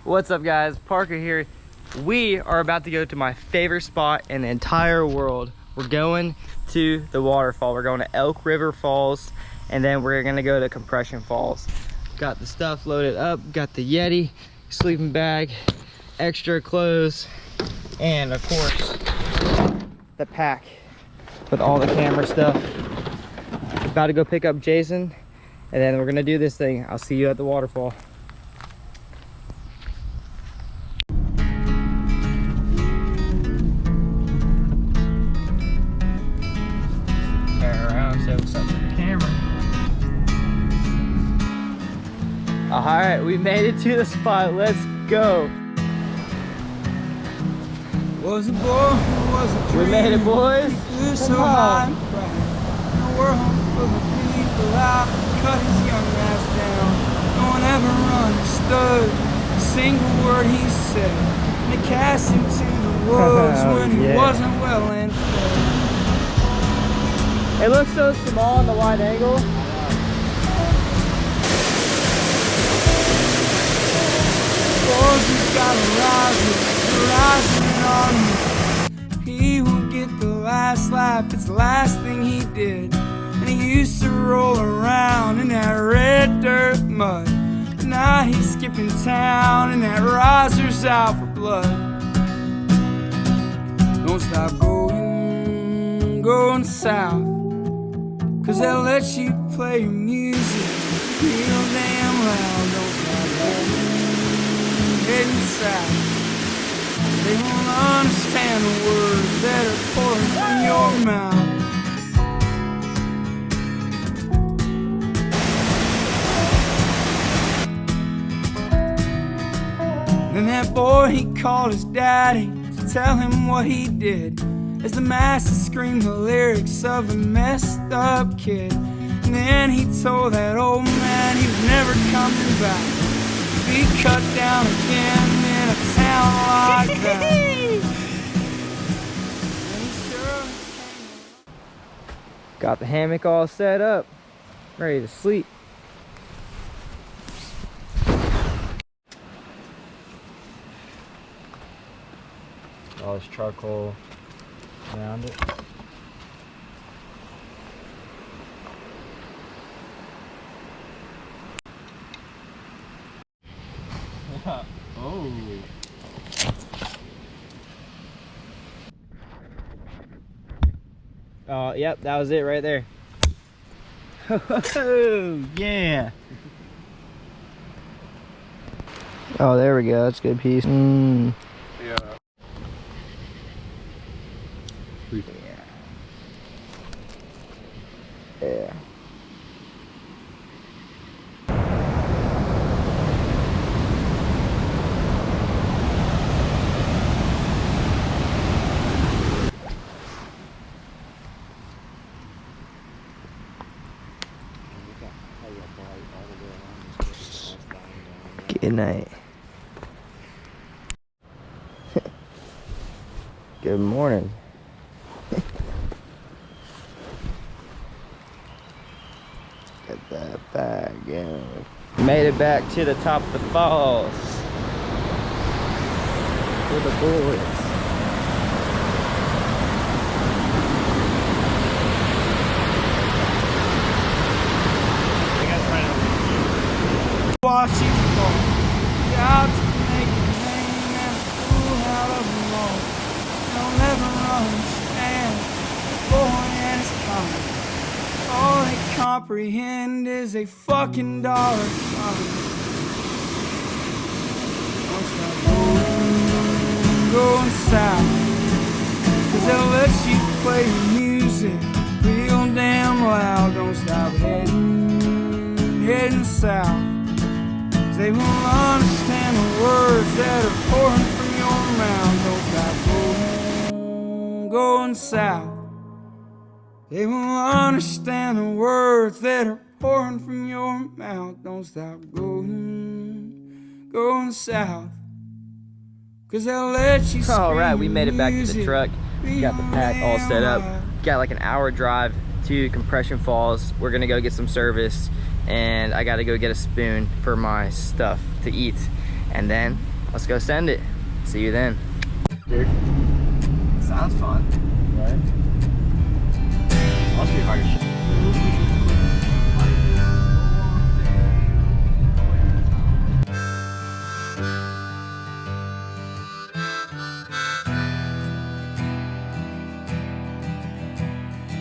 What's up, guys? Parker here. We are about to go to my favorite spot in the entire world. We're going to the waterfall. We're going to Elk River Falls, and then we're gonna go to Compression Falls. Got the stuff loaded up, got the Yeti, sleeping bag, extra clothes, and of course, the pack with all the camera stuff. About to go pick up Jason, and then we're gonna do this thing. I'll see you at the waterfall. All right, we made it to the spot. Let's go. Was a boy who was a dream. We made it, boys. Flew so high and bright. In a world full of people out, cut his young ass down. No one ever understood a single word he said. And they cast him to the wolves when he wasn't well and fed. It looks so small in the wide angle. He's got a rising on him. He will get the last lap, it's the last thing he did. And he used to roll around in that red dirt mud. But now he's skipping town and that riser's out for blood. Don't stop going south, 'cause they'll let you play your music real damn loud. Don't stop heading south. They won't understand the words that are pouring from your mouth. Then that boy, he called his daddy to tell him what he did, as the master screamed the lyrics of a messed up kid. And then he told that old man he was never coming back, be cut down again in a town like that. Got the hammock all set up, ready to sleep. All this charcoal around it. Oh. Oh, yep, that was it right there. Oh, yeah. Oh, there we go. That's a good piece. Yeah. Yeah. Good night. Good morning. Get that bag in. Made it back to the top of the falls with the boys. Watch you fall, out to make a name and a fool out of them all. They'll never understand the boy and his kind. All they comprehend is a fucking dollar sign. Don't stop going south, 'cause they'll let you play your music real damn loud. Don't stop heading south. They won't understand the words that are pouring from your mouth. Don't stop going south. They won't understand the words that are pouring from your mouth. Don't stop going south, 'cause they'll let you scream. All right, we made it back to the truck. Got the pack all set up. Got like an hour drive to Compression Falls. We're gonna go get some service, and I gotta go get a spoon for my stuff to eat, and then let's go send it. See you then. Dude, sounds fun. Right? Must be hard as shit.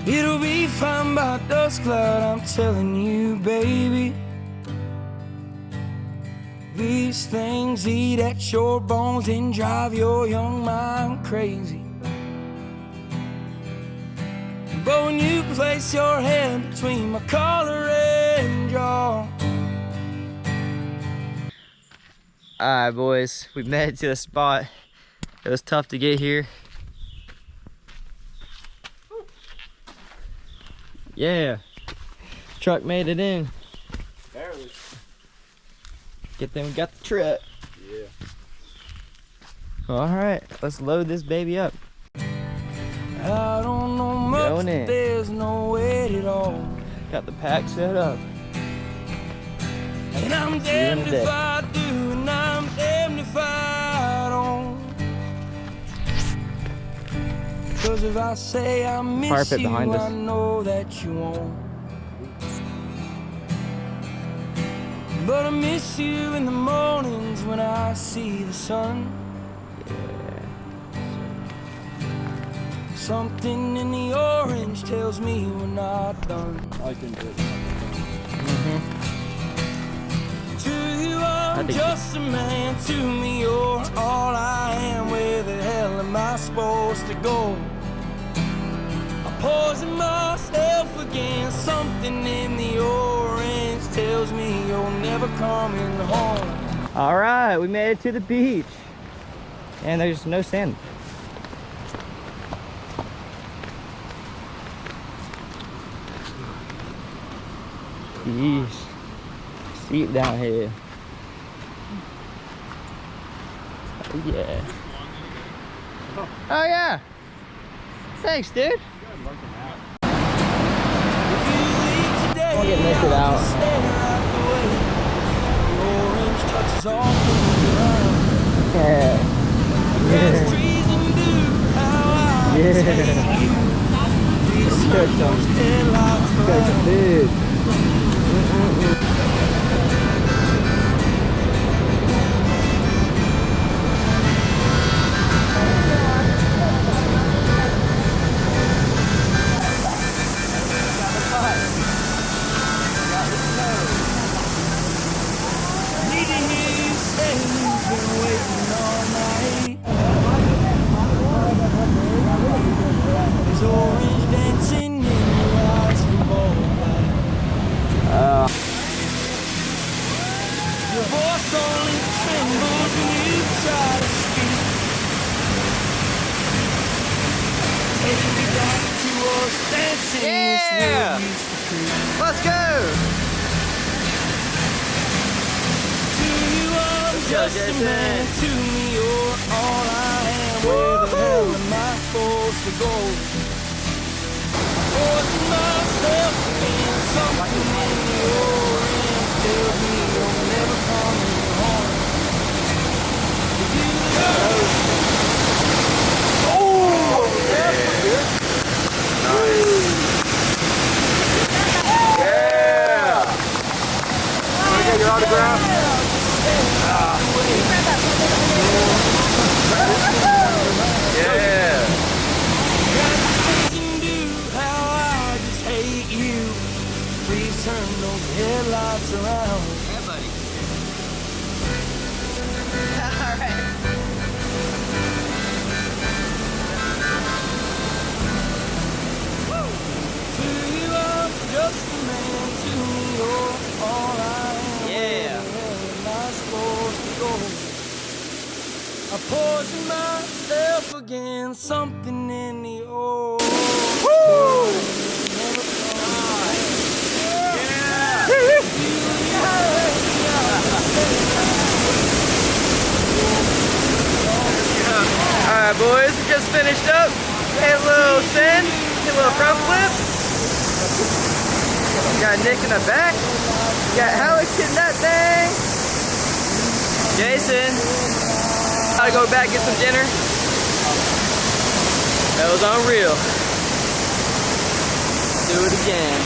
It'll be fine by dusk cloud, I'm telling you, baby. These things eat at your bones and drive your young mind crazy. But when you place your head between my collar and jaw. Alright boys, we made it to the spot. It was tough to get here. Yeah, truck made it in. Barely. Get them, got the truck. Yeah. All right, let's load this baby up. I don't know much, Going in. but there's no way at all. Got the pack set up. And I'm damned if I do, and I'm damned if I don't. 'Cause if I say I miss Carpet you, behind us. I know that you won't. But I miss you in the mornings when I see the sun. Something in the orange tells me we're not done. I can do it. To you, I'm just a man. To me, you're all I am. Where the hell am I supposed to go? I poison myself again. Something in the orange tells me you're never coming home. All right, we made it to the beach. And there's no sand. Yeesh. Steep down here. Oh yeah. Oh yeah. Thanks, dude. I'll get lifted out. Yeah. Yeah. Let's cook some food. Yeah! Let's go! Just a man, to me you're all I am. Where the hell am I supposed to go? Forcing myself again, something in the orange tells me you're never coming home. Yeah! Wanna get your autograph? Yeah! Please turn those headlights around. Yeah, buddy. All right. To you, I'm just a man. To me, you're all I am. Yeah. Where am I supposed to go? I poison myself again. Something in the old. Woo! Alright boys, we just finished up. Hit a little send, hit a little front flip. Got Nick in the back. Got Alex hitting that thing. Jason, gotta go back get some dinner. That was unreal. Do it again.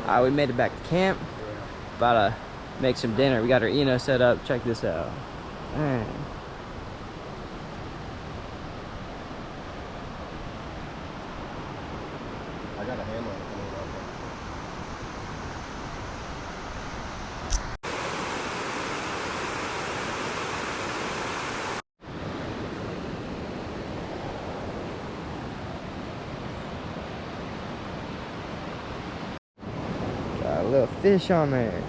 Alright, we made it back to camp. About to make some dinner. We got our Eno set up. Check this out. Man. I got a handle on it. Got a little fish on there.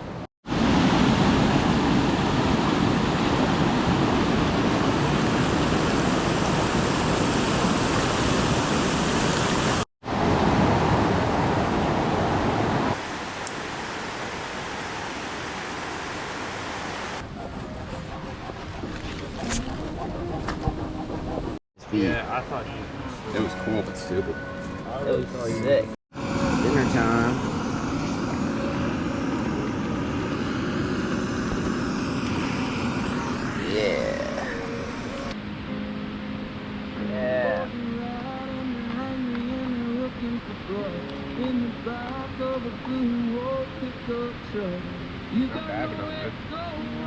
Yeah, I thought it was cool but stupid. It was sick. Dinner time. Yeah. Yeah.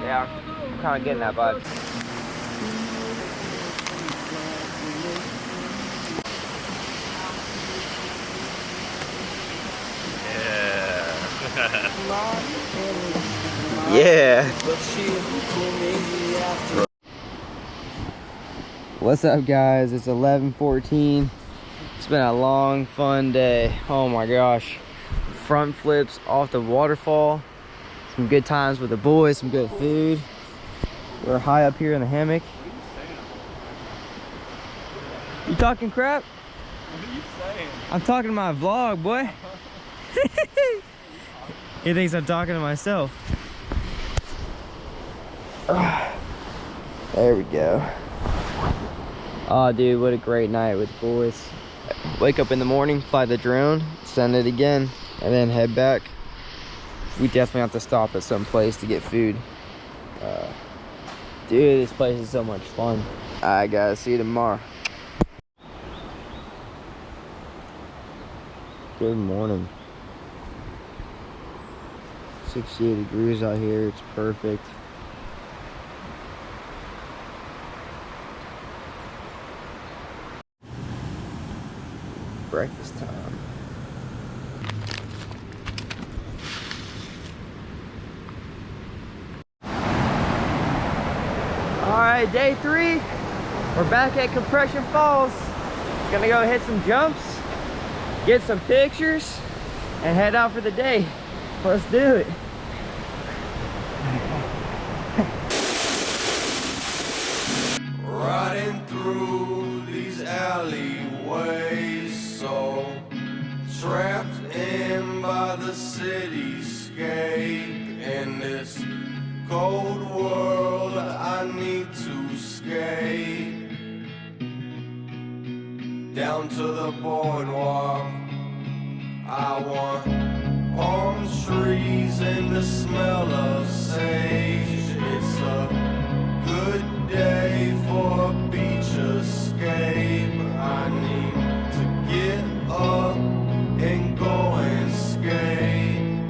Yeah, I'm kind of getting that vibe. Yeah. What's up, guys? It's 11:14. It's been a long, fun day. Oh my gosh. Front flips off the waterfall. Some good times with the boys, some good food. We're high up here in the hammock. You talking crap? What are you saying? I'm talking to my vlog, boy. He thinks I'm talking to myself. There we go. Oh, dude, what a great night with the boys. Wake up in the morning, fly the drone, send it again, and then head back. We definitely have to stop at some place to get food. Dude, this place is so much fun. Alright, guys, see you tomorrow. Good morning. 68 degrees out here, it's perfect. Breakfast time. Alright, day 3. We're back at Compression Falls. Gonna go hit some jumps, get some pictures, and head out for the day. Let's do it. Riding through these alleyways, so trapped in by the cityscape. In this cold world, I need to skate down to the boardwalk. I want palm trees and the smell of sage. It's a good day for a beach escape. I need to get up and go and skate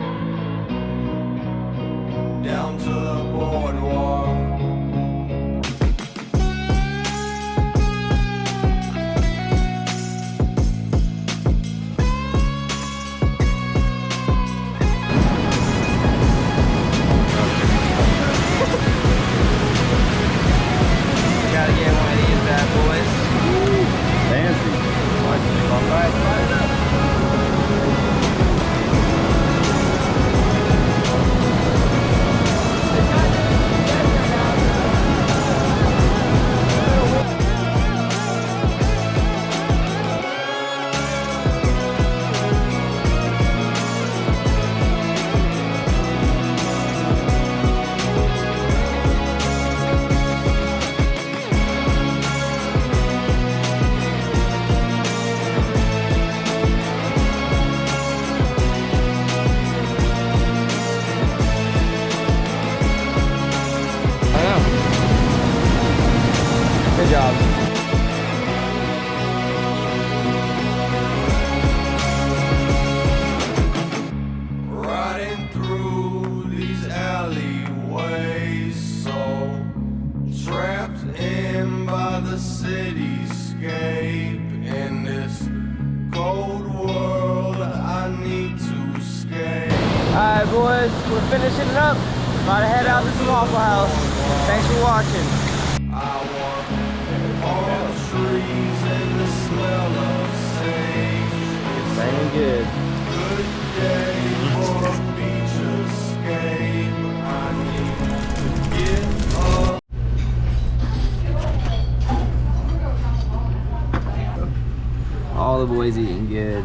down to the boardwalk. finishing it up. About to head out to the Waffle House. Thanks for watching. I want palm trees and the smell of sage. It's raining good. Good day for a beach escape. I need to get up. All the boys eating good.